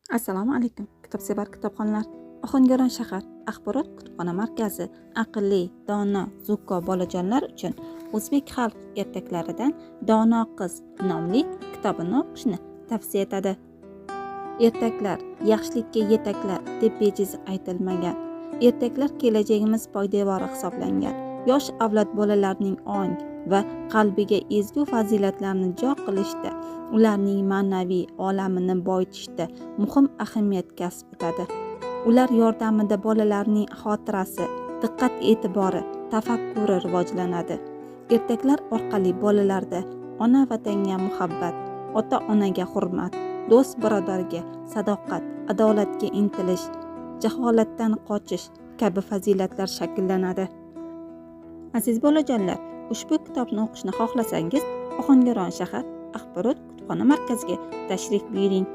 Assalomu alaykum, kitobsevar kitobxonlar. Ohangaron shahar axborot kutubxona markazi aqlli, dono, zukko bolajonlar uchun o'zbek xalq ertaklaridan Dono qiz nomli kitobini o'qishni tavsiya etadi. Ertaklar yaxshilikka yetaklar deb bejiz aytilmagan. Ertaklar kelajagimiz poydevori hisoblangan. Yosh avlod bolalarning ong va qalbiga ezgu fazilatlarni jo qilishda, ularning ma'naviy olamini boyitishda muhim ahamiyat kasb etadi. Ular yordamida bolalarning xotirasi, diqqat e'tibori, tafakkuri rivojlanadi. Ertaklar orqali bolalarda ona vatanga muhabbat, ota onaga hurmat, do'st birodarga sadoqat, adolatga intilish, jaholatdan qochish kabi fazilatlar shakllanadi. Aziz bolajonlar, ushbu kitobni o'qishni xohlasangiz, Ohangaron shahar axborot kutubxona markaziga tashrif buyuring.